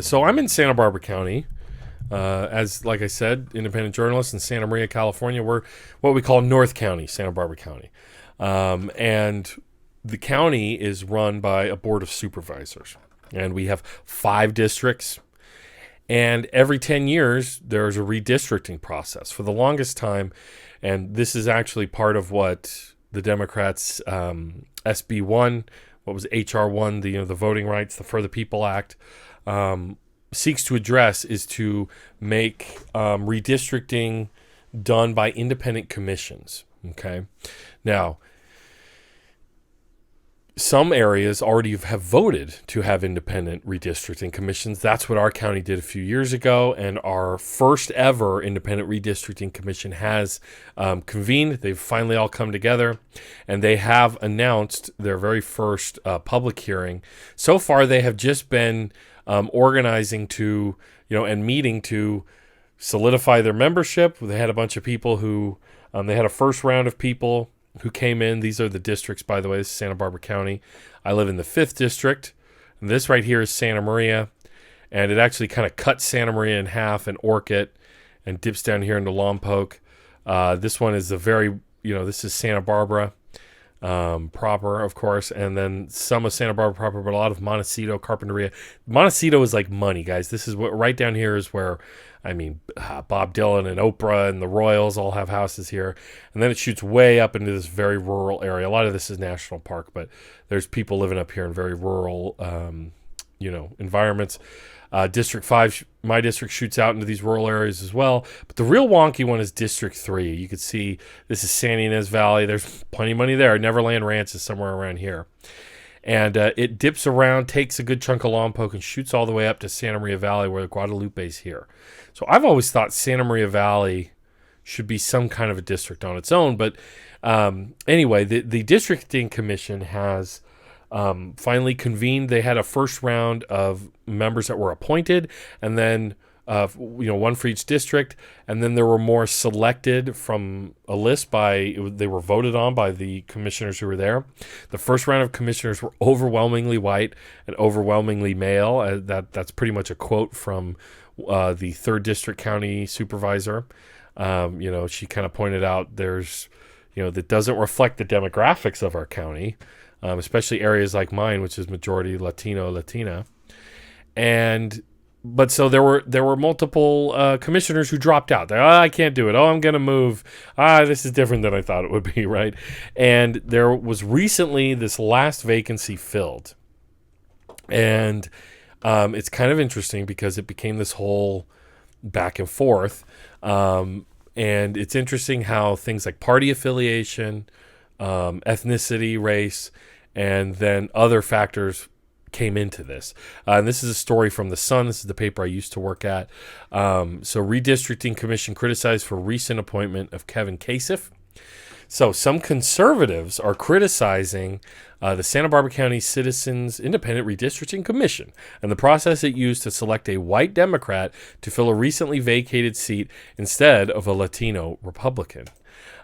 So I'm in Santa Barbara County. Like I said, independent journalist in Santa Maria, California. We're what we call North County, Santa Barbara County. And the county is run by a board of supervisors. And we have 5 districts. And every 10 years, there's a redistricting process. For the longest time, and this is actually part of what the Democrats, SB 1, what was HR 1, the Voting Rights, the For the People Act, seeks to address, is to make redistricting done by independent commissions. Okay, now some areas already have voted to have independent redistricting commissions. That's what our county did a few years ago, and our first ever independent redistricting commission has convened. They've finally all come together, and they have announced their very first public hearing. So far, they have just been organizing to, and meeting to solidify their membership. They had a bunch of people who, they had a first round of people who came in. These are the districts, by the way. This is Santa Barbara County. I live in the 5th district. And this right here is Santa Maria. And it actually kind of cuts Santa Maria in half and Orchid and dips down here into Lompoc. This one is this is Santa Barbara proper, of course. And then some of Santa Barbara proper, but a lot of Montecito, Carpinteria. Montecito is like money, guys. This is what right down here is where, Bob Dylan and Oprah and the Royals all have houses here. And then it shoots way up into this very rural area. A lot of this is national park, but there's people living up here in very rural, environments. District 5, my district, shoots out into these rural areas as well. But the real wonky one is District 3. You can see this is San Ynez Valley. There's plenty of money there. Neverland Ranch is somewhere around here. And it dips around, takes a good chunk of Lompoc, and shoots all the way up to Santa Maria Valley, where Guadalupe is here. So I've always thought Santa Maria Valley should be some kind of a district on its own. But anyway, the Districting Commission has finally convened. They had a first round of members that were appointed, and then one for each district, and then there were more selected from a list they were voted on by the commissioners who were there. The first round of commissioners were overwhelmingly white and overwhelmingly male. That's pretty much a quote from the 3rd District County Supervisor. She kind of pointed out that doesn't reflect the demographics of our county, especially areas like mine, which is majority Latino, Latina. But so there were multiple commissioners who dropped out. I can't do it. I'm going to move. This is different than I thought it would be, right? And there was recently this last vacancy filled. And it's kind of interesting because it became this whole back and forth. And it's interesting how things like party affiliation, ethnicity, race, and then other factors came into this. And this is a story from The Sun. This is the paper I used to work at. So Redistricting Commission criticized for recent appointment of Kevin Kasich. So some conservatives are criticizing the Santa Barbara County Citizens Independent Redistricting Commission and the process it used to select a white Democrat to fill a recently vacated seat instead of a Latino Republican.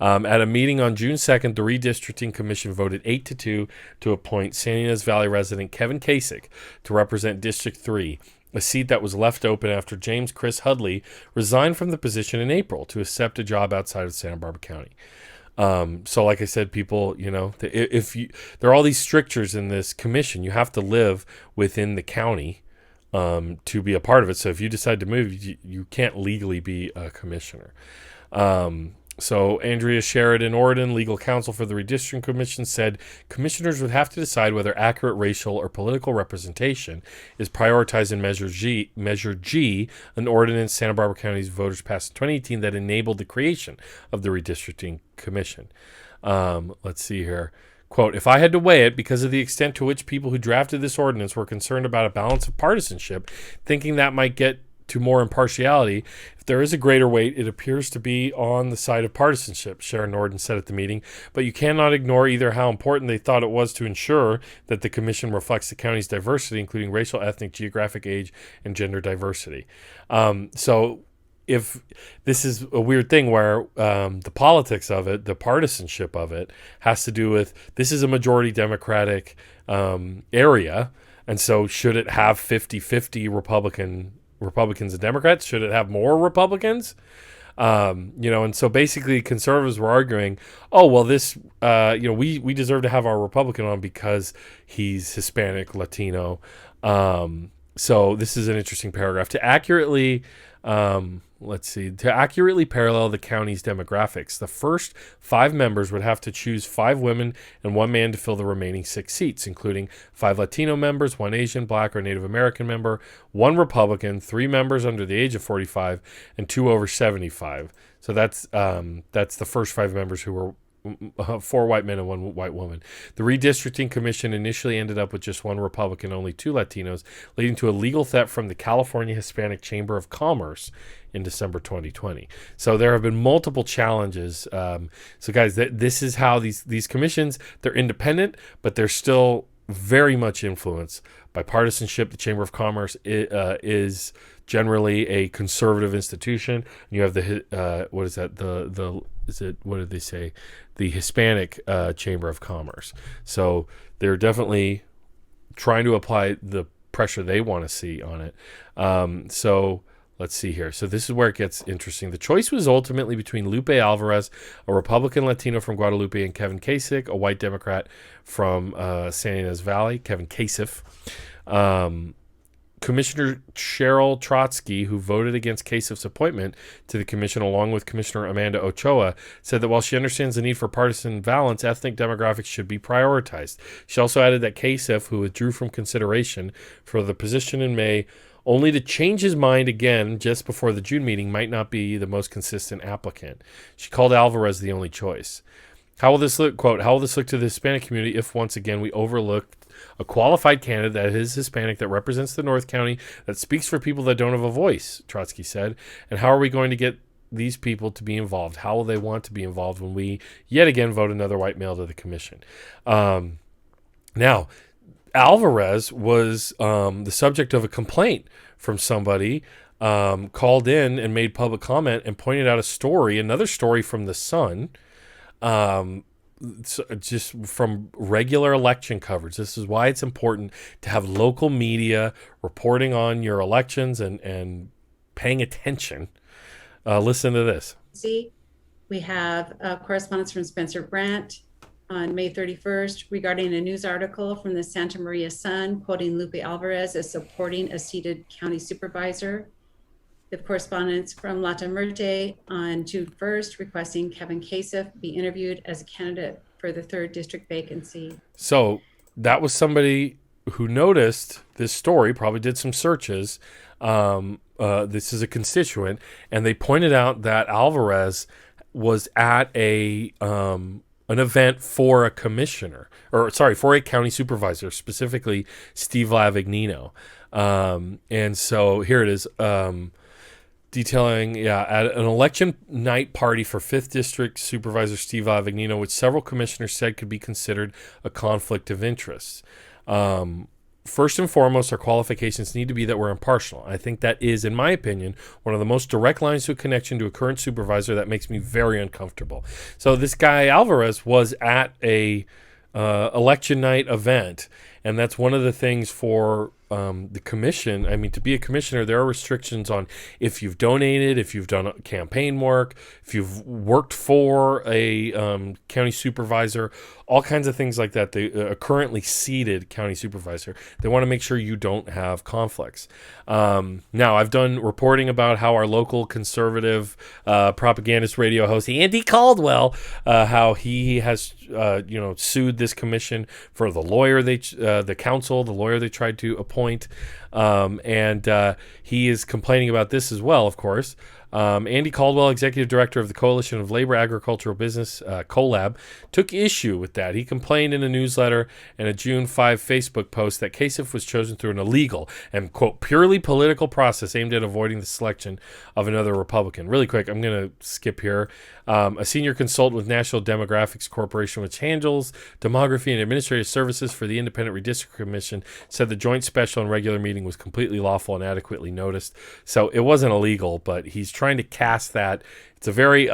At a meeting on June 2nd, the Redistricting Commission voted 8-2 to appoint San Ynez Valley resident Kevin Kasich to represent District 3, a seat that was left open after James Chris Hudley resigned from the position in April to accept a job outside of Santa Barbara County. So like I said, people, there are all these strictures in this commission. You have to live within the county to be a part of it. So if you decide to move, you can't legally be a commissioner. So Andrea Sheridan Orden, legal counsel for the Redistricting Commission, said commissioners would have to decide whether accurate racial or political representation is prioritized in Measure G, an ordinance Santa Barbara County's voters passed in 2018 that enabled the creation of the Redistricting Commission. Let's see here. Quote, if I had to weigh it because of the extent to which people who drafted this ordinance were concerned about a balance of partisanship, thinking that might get to more impartiality, if there is a greater weight, it appears to be on the side of partisanship, Sharon Norden said at the meeting. But you cannot ignore either how important they thought it was to ensure that the commission reflects the county's diversity, including racial, ethnic, geographic, age, and gender diversity. So if this is a weird thing where the politics of it, the partisanship of it, has to do with this is a majority Democratic area. And so should it have 50-50 Republicans and Democrats? Should it have more Republicans? And so basically conservatives were arguing, oh, well, this, we deserve to have our Republican on because he's Hispanic, Latino. So this is an interesting paragraph. To accurately parallel the county's demographics, the first 5 members would have to choose 5 women and 1 man to fill the remaining 6 seats, including 5 Latino members, 1 Asian, Black, or Native American member, 1 Republican, 3 members under the age of 45, and 2 over 75. So that's the first 5 members who were 4 white men and 1 white woman. The Redistricting Commission initially ended up with just 1 Republican, only 2 Latinos, leading to a legal theft from the California Hispanic Chamber of Commerce in December 2020. So there have been multiple challenges. So guys, this is how these commissions, they're independent, but they're still very much influenced by partisanship. The Chamber of Commerce is generally a conservative institution. You have the Hispanic Chamber of Commerce. So they're definitely trying to apply the pressure they want to see on it. So let's see here. So this is where it gets interesting. The choice was ultimately between Lupe Alvarez, a Republican Latino from Guadalupe, and Kevin Kasich, a white Democrat from San Ynez Valley, Kevin Kasich. Commissioner Cheryl Trotsky, who voted against Kasich's appointment to the commission along with Commissioner Amanda Ochoa, said that while she understands the need for partisan balance, ethnic demographics should be prioritized. She also added that Kasich, who withdrew from consideration for the position in May, only to change his mind again just before the June meeting, might not be the most consistent applicant. She called Alvarez the only choice. How will this look, quote, how will this look to the Hispanic community if once again we overlook a qualified candidate that is Hispanic, that represents the North County, that speaks for people that don't have a voice, Trotsky said. And how are we going to get these people to be involved? How will they want to be involved when we yet again vote another white male to the commission? Now, Alvarez was the subject of a complaint from somebody, called in and made public comment and pointed out another story from the Sun, just from regular election coverage. This is why it's important to have local media reporting on your elections and paying attention. Listen to this. We have correspondence from Spencer Brandt on May 31st regarding a news article from the Santa Maria Sun quoting Lupe Alvarez as supporting a seated county supervisor. We have correspondence from Lata Merte on June 1st requesting Kevin Kasich be interviewed as a candidate for the 3rd district vacancy. So that was somebody who noticed this story, probably did some searches. This is a constituent, and they pointed out that Alvarez was at an event for a for a county supervisor, specifically Steve Lavagnino. And so here it is. Detailing, at an election night party for 5th District Supervisor Steve Lavagnino, which several commissioners said could be considered a conflict of interest. First and foremost, our qualifications need to be that we're impartial. I think that is, in my opinion, one of the most direct lines to a connection to a current supervisor that makes me very uncomfortable. So this guy Alvarez was at a election night event, and that's one of the things for the commission. I mean, to be a commissioner, there are restrictions on if you've donated, if you've done campaign work, if you've worked for a county supervisor, all kinds of things like that. A currently seated county supervisor, they want to make sure you don't have conflicts. Now, I've done reporting about how our local conservative propagandist radio host Andy Caldwell, how he has sued this commission for the lawyer the lawyer they tried to appoint. And he is complaining about this as well, of course. Andy Caldwell, executive director of the Coalition of Labor Agricultural Business, CoLab, took issue with that. He complained in a newsletter and a June 5 Facebook post that Kasich was chosen through an illegal and, quote, purely political process aimed at avoiding the selection of another Republican. Really quick, I'm going to skip here. A senior consultant with National Demographics Corporation, which handles demography and administrative services for the Independent Redistricting Commission, said the joint special and regular meetings meeting was completely lawful and adequately noticed. So it wasn't illegal, but he's trying to cast that. It's a very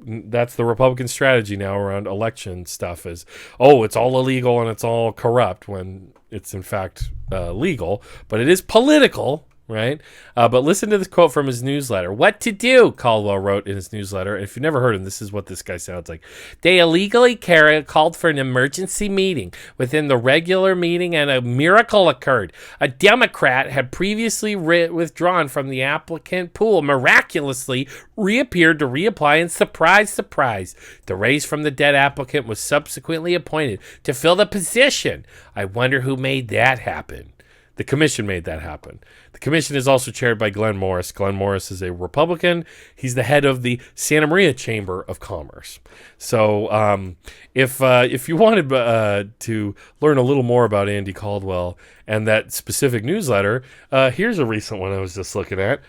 that's the Republican strategy now around election stuff is, oh, it's all illegal and it's all corrupt, when it's in fact legal, but it is political. Right? But listen to this quote from his newsletter. "What to do," Caldwell wrote in his newsletter. And if you've never heard him, this is what this guy sounds like. "They illegally called for an emergency meeting within the regular meeting, and a miracle occurred. A Democrat had previously withdrawn from the applicant pool, miraculously reappeared to reapply, and surprise, surprise, the raised from the dead applicant was subsequently appointed to fill the position. I wonder who made that happen." The commission made that happen. The commission is also chaired by Glenn Morris. Glenn Morris is a Republican. He's the head of the Santa Maria Chamber of Commerce. So if you wanted to learn a little more about Andy Caldwell and that specific newsletter, here's a recent one I was just looking at.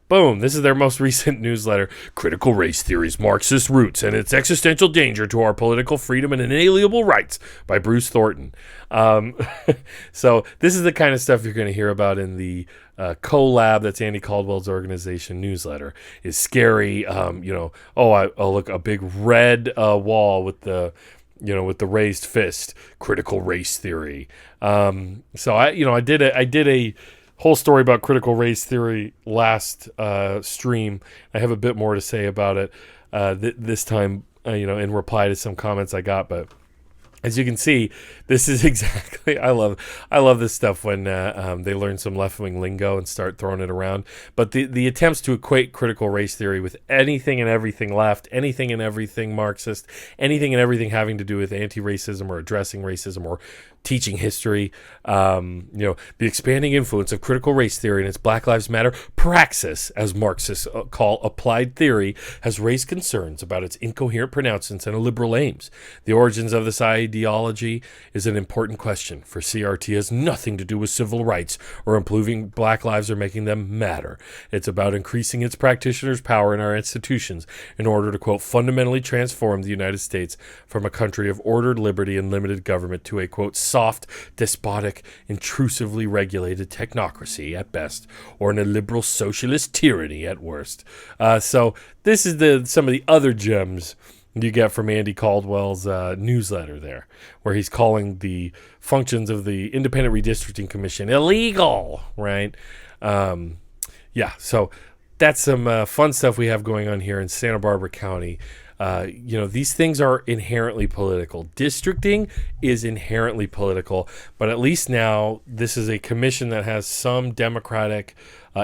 Boom, this is their most recent newsletter. "Critical Race Theory's Marxist Roots and Its Existential Danger to Our Political Freedom and Inalienable Rights" by Bruce Thornton. So this is the kind of stuff you're going to hear about in the collab, that's Andy Caldwell's organization newsletter. Is scary. Look, a big red wall with the with the raised fist. "Critical Race Theory." So I did a whole story about critical race theory last stream. I have a bit more to say about it this time, in reply to some comments I got. But as you can see, this is exactly, I love this stuff when they learn some left-wing lingo and start throwing it around. But the attempts to equate critical race theory with anything and everything left, anything and everything Marxist, anything and everything having to do with anti-racism or addressing racism or teaching history, the expanding influence of critical race theory and its Black Lives Matter praxis, as Marxists call applied theory, has raised concerns about its incoherent pronouncements and liberal aims. The origins of this ideology is an important question, for CRT has nothing to do with civil rights or improving Black lives or making them matter. It's about increasing its practitioners' power in our institutions in order to, quote, fundamentally transform the United States from a country of ordered liberty and limited government to a, quote, soft, despotic, intrusively regulated technocracy at best, or an illiberal socialist tyranny at worst. So this is some of the other gems you get from Andy Caldwell's newsletter there, where he's calling the functions of the Independent Redistricting Commission illegal, right? So that's some fun stuff we have going on here in Santa Barbara County. These things are inherently political. Districting is inherently political, but at least now this is a commission that has some Democratic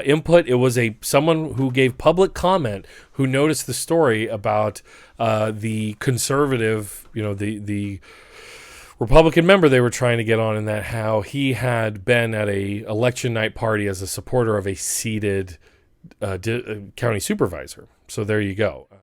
input. It was someone who gave public comment who noticed the story about the conservative, the Republican member they were trying to get on, in that how he had been at a election night party as a supporter of a seated county supervisor. So there you go.